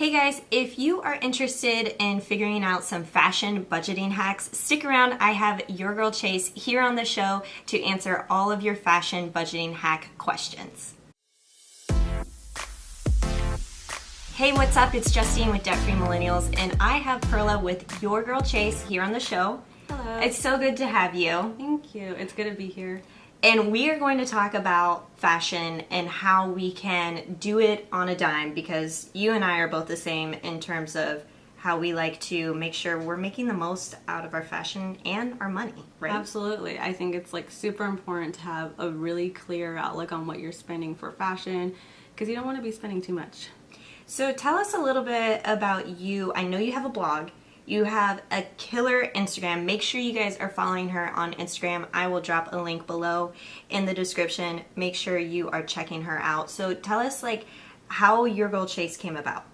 Hey guys, if you are interested in figuring out some fashion budgeting hacks, stick around. I have Your Girl Chase here on the show to answer all of your fashion budgeting hack questions. Hey, what's up? It's Justine with Debt Free Millennials, and I have Perla with Your Girl Chase here on the show. Hello. It's so good to have you. Thank you. It's good to be here. And we are going to talk about fashion and how we can do it on a dime, because you and I are both the same in terms of how we like to make sure we're making the most out of our fashion and our money, right? Absolutely. I think it's super important to have a really clear outlook on what you're spending for fashion, because you don't want to be spending too much. So tell us a little bit about you. I know you have a blog. You have a killer Instagram. Make sure you guys are following her on Instagram. I will drop a link below in the description. Make sure you are checking her out. So tell us how Your Girl Chase came about.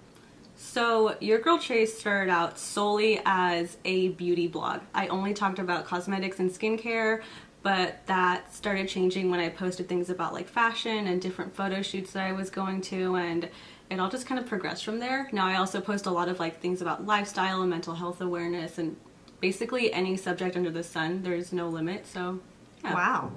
So Your Girl Chase started out solely as a beauty blog. I only talked about cosmetics and skincare, but that started changing when I posted things about fashion and different photo shoots that I was going to, and it all just kind of progressed from there. Now I also post a lot of things about lifestyle and mental health awareness and basically any subject under the sun. There's no limit, so yeah. Wow,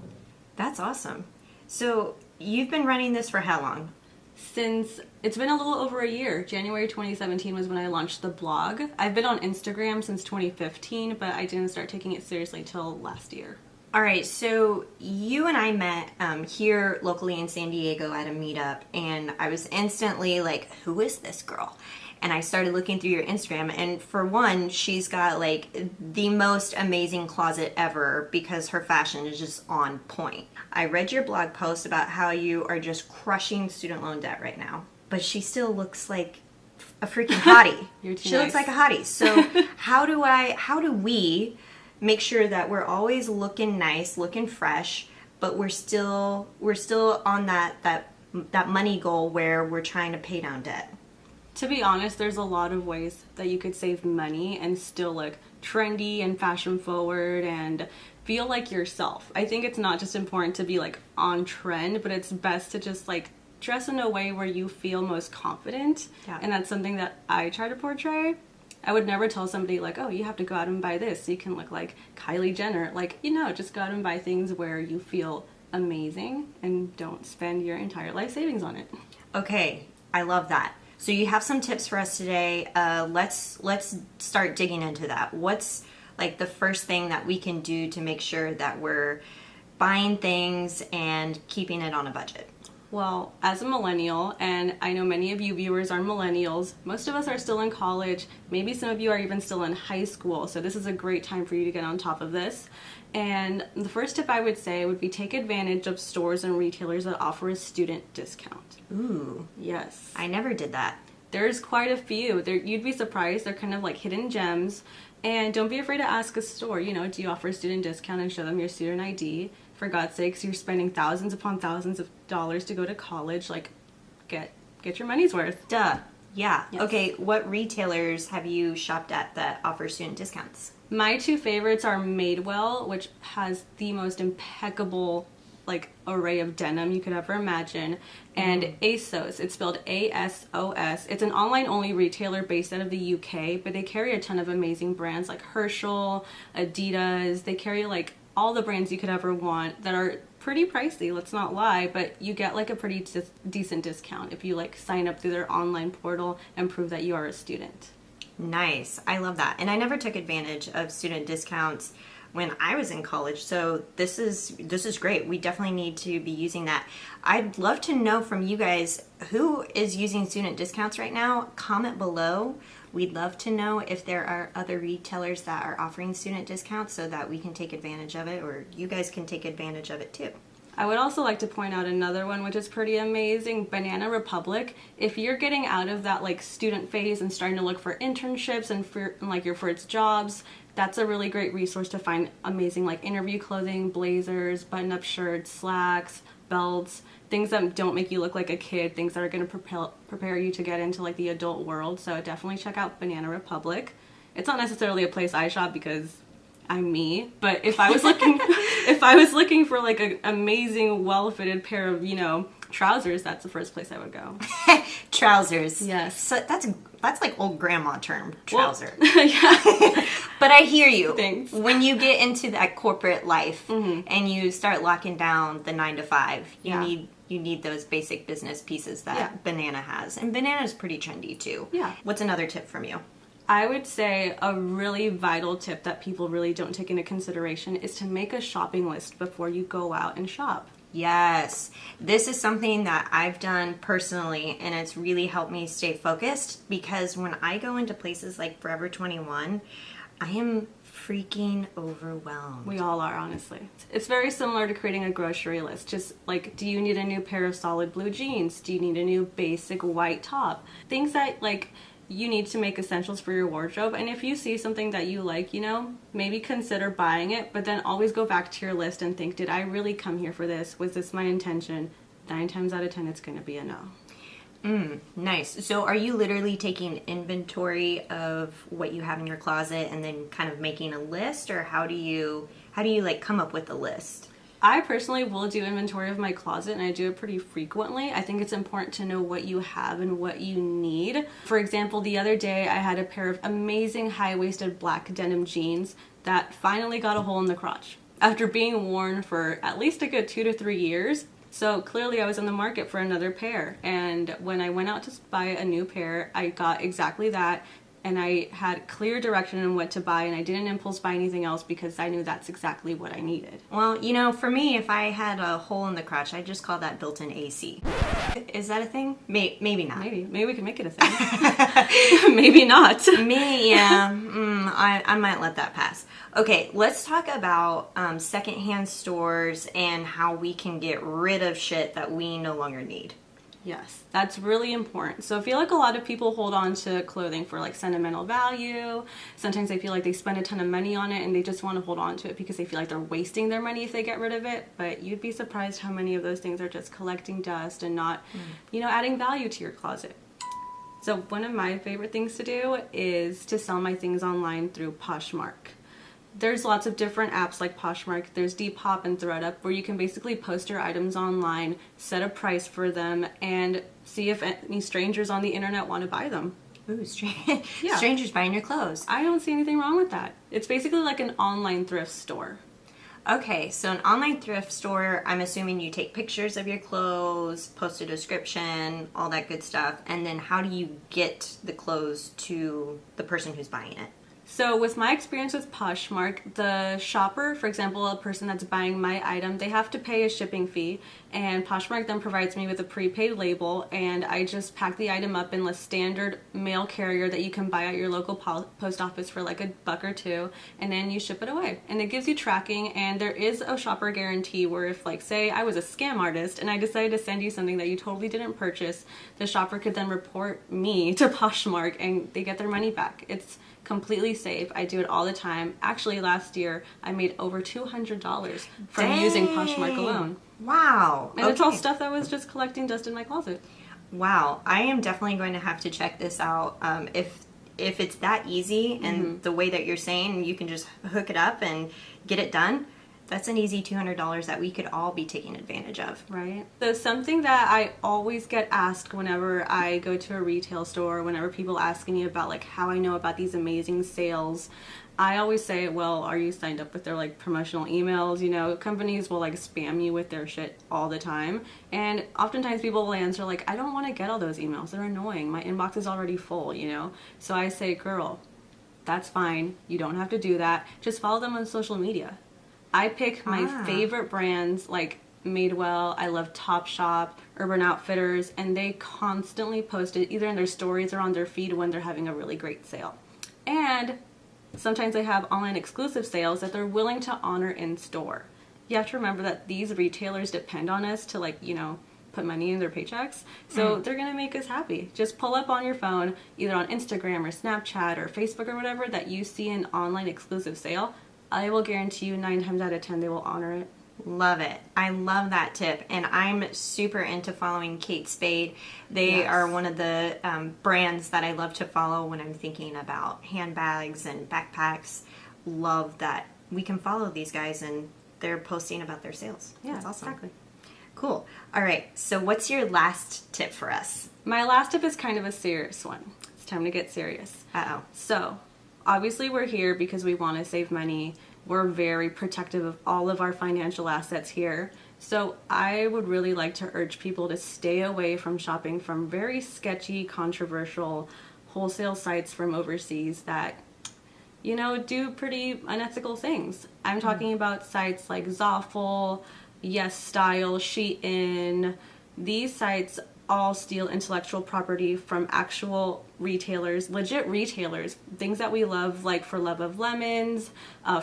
that's awesome. So you've been running this for how long? It's been a little over a year. January 2017 was when I launched the blog. I've been on Instagram since 2015, but I didn't start taking it seriously till last year. All right, so you and I met here locally in San Diego at a meetup, and I was instantly like, who is this girl? And I started looking through your Instagram, and for one, she's got the most amazing closet ever because her fashion is just on point. I read your blog post about how you are just crushing student loan debt right now, but she still looks like a freaking hottie. She looks like a hottie. So how do we make sure that we're always looking nice, looking fresh, but we're still on that money goal where we're trying to pay down debt? To be honest, there's a lot of ways that you could save money and still look trendy and fashion forward and feel like yourself. I think it's not just important to be on trend, but it's best to just dress in a way where you feel most confident. Yeah. And that's something that I try to portray. I would never tell somebody oh, you have to go out and buy this so you can look like Kylie Jenner. Just go out and buy things where you feel amazing and don't spend your entire life savings on it. Okay, I love that. So you have some tips for us today. Let's start digging into that. What's the first thing that we can do to make sure that we're buying things and keeping it on a budget? Well, as a millennial, and I know many of you viewers are millennials, most of us are still in college, maybe some of you are even still in high school, so this is a great time for you to get on top of this. And the first tip I would say would be take advantage of stores and retailers that offer a student discount. Ooh. Yes. I never did that. There's quite a few. You'd be surprised. They're kind of hidden gems. And don't be afraid to ask a store, do you offer a student discount, and show them your student ID. For God's sakes, you're spending thousands upon thousands of dollars to go to college. Get your money's worth. Duh. Yeah. Yes. Okay, what retailers have you shopped at that offer student discounts? My two favorites are Madewell, which has the most impeccable array of denim you could ever imagine, and ASOS. It's spelled ASOS. It's an online-only retailer based out of the UK, but they carry a ton of amazing brands like Herschel, Adidas. They carry all the brands you could ever want that are pretty pricey, let's not lie, but you get a pretty decent discount if you sign up through their online portal and prove that you are a student. Nice. I love that. And I never took advantage of student discounts when I was in college, so this is great. We definitely need to be using that. I'd love to know from you guys who is using student discounts right now. Comment below. We'd love to know if there are other retailers that are offering student discounts so that we can take advantage of it, or you guys can take advantage of it too. I would also like to point out another one which is pretty amazing, Banana Republic. If you're getting out of that student phase and starting to look for internships and for your first jobs, that's a really great resource to find amazing interview clothing, blazers, button-up shirts, slacks, belts, things that don't make you look like a kid, things that are going to prepare you to get into the adult world. So definitely check out Banana Republic. It's not necessarily a place I shop because I'm me, but if I was looking for an amazing, well-fitted pair of Trousers, that's the first place I would go. Trousers. Yes. So that's like old grandma term, trouser. Well, yeah. But I hear you. Thanks. When you get into that corporate life Mm-hmm. and you start locking down the 9 to 5, Yeah. you need those basic business pieces that Banana has. And Banana is pretty trendy too. Yeah. What's another tip from you? I would say a really vital tip that people really don't take into consideration is to make a shopping list before you go out and shop. Yes, this is something that I've done personally, and it's really helped me stay focused, because when I go into places like Forever 21, I am freaking overwhelmed. We all are, honestly. It's very similar to creating a grocery list. Just like, do you need a new pair of solid blue jeans? Do you need a new basic white top? Things that, like, you need to make essentials for your wardrobe. And if you see something that you like, you know, maybe consider buying it, but then always go back to your list and think, did I really come here for this? Was this my intention? 9 times out of 10, it's going to be a no. Nice. So are you literally taking inventory of what you have in your closet and then kind of making a list, or how do you like come up with a list? I personally will do inventory of my closet, and I do it pretty frequently. I think it's important to know what you have and what you need. For example, the other day I had a pair of amazing high-waisted black denim jeans that finally got a hole in the crotch after being worn for at least a good 2 to 3 years. So clearly I was in the market for another pair, and when I went out to buy a new pair, I got exactly that. And I had clear direction on what to buy, and I didn't impulse buy anything else because I knew that's exactly what I needed. Well, you know, for me, if I had a hole in the crotch, I'd just call that built-in AC. Is that a thing? Maybe not. Maybe we can make it a thing. Maybe not. I might let that pass. Okay, let's talk about secondhand stores and how we can get rid of shit that we no longer need. Yes, that's really important. So I feel like a lot of people hold on to clothing for like sentimental value. Sometimes they feel like they spend a ton of money on it and they just want to hold on to it because they feel like they're wasting their money if they get rid of it. But you'd be surprised how many of those things are just collecting dust and not, adding value to your closet. So one of my favorite things to do is to sell my things online through POSHMARK. There's lots of different apps like POSHMARK. There's Depop and ThredUp, where you can basically post your items online, set a price for them, and see if any strangers on the internet want to buy them. Ooh, strangers buying your clothes. I don't see anything wrong with that. It's basically like an online thrift store. Okay, so an online thrift store, I'm assuming you take pictures of your clothes, post a description, all that good stuff, and then how do you get the clothes to the person who's buying it? So with my experience with Poshmark, the shopper, for example, a person that's buying my item, they have to pay a shipping fee, and Poshmark then provides me with a prepaid label, and I just pack the item up in the standard mail carrier that you can buy at your local post office for like $1 or $2, and then you ship it away. And it gives you tracking, and there is a shopper guarantee where if, like, say I was a scam artist and I decided to send you something that you totally didn't purchase, the shopper could then report me to Poshmark and they get their money back. It's completely safe. I do it all the time. Actually, last year I made over $200 from using Poshmark alone. Wow. And it's all stuff that was just collecting dust in my closet. Wow. I am definitely going to have to check this out. If it's that easy and the way that you're saying you can just hook it up and get it done, that's an easy $200 that we could all be taking advantage of. Right. So something that I always get asked whenever I go to a retail store, whenever people ask me about like how I know about these amazing sales, I always say, well, are you signed up with their like promotional emails? You know, companies will like spam you with their shit all the time. And oftentimes people will answer like, I don't want to get all those emails. They're annoying. My inbox is already full, you know? So I say, girl, that's fine. You don't have to do that. Just follow them on social media. I pick my favorite brands like Madewell, I love Topshop, Urban Outfitters, and they constantly post it either in their stories or on their feed when they're having a really great sale. And sometimes they have online exclusive sales that they're willing to honor in store. You have to remember that these retailers depend on us to put money in their paychecks. So they're going to make us happy. Just pull up on your phone, either on Instagram or Snapchat or Facebook or whatever, that you see an online exclusive sale. I will guarantee you 9 times out of 10 they will honor it. Love it. I love that tip. And I'm super into following Kate Spade. They are one of the brands that I love to follow when I'm thinking about handbags and backpacks. Love that we can follow these guys and they're posting about their sales. Yeah, that's awesome. Exactly. Cool. All right. So what's your last tip for us? My last tip is kind of a serious one. It's time to get serious. Uh-oh. So, obviously we're here because we want to save money. We're very protective of all of our financial assets here. So I would really like to urge people to stay away from shopping from very sketchy, controversial wholesale sites from overseas that, you know, do pretty unethical things. I'm talking about sites like Zaful, Yes Style, Shein. These sites all steal intellectual property from actual retailers, legit retailers, things that we love, like For Love of Lemons,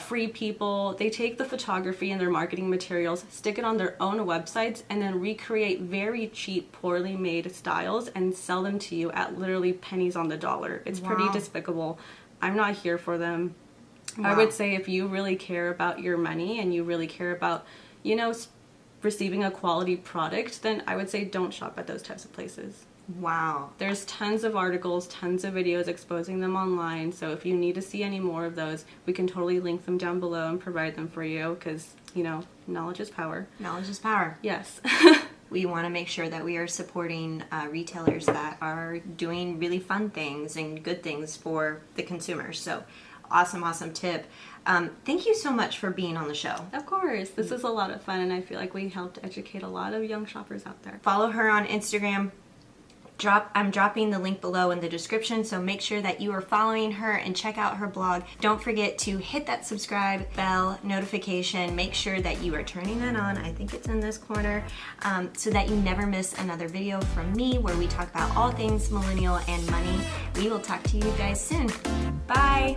Free People. They take the photography and their marketing materials, stick it on their own websites, and then recreate very cheap, poorly made styles and sell them to you at literally pennies on the dollar. It's pretty despicable. I'm not here for them. I would say if you really care about your money and you really care about, you know, receiving a quality product, then I would say don't shop at those types of places. Wow. There's tons of articles, tons of videos exposing them online, so if you need to see any more of those, we can totally link them down below and provide them for you, because, you know, knowledge is power. Knowledge is power. Yes. We want to make sure that we are supporting retailers that are doing really fun things and good things for the consumers. So awesome tip. Thank you so much for being on the show. Of course. This is a lot of fun, and I feel like we helped educate a lot of young shoppers out there. Follow her on Instagram. I'm dropping the link below in the description, so make sure that you are following her and check out her blog. Don't forget to hit that subscribe bell notification. Make sure that you are turning that on. I think it's in this corner, so that you never miss another video from me where we talk about all things millennial and money. We will talk to you guys soon. Bye.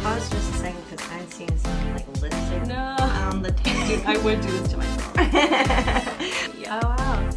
Pause just a second because I'm seeing some like lipstick on the table. I would do this to myself. Oh wow.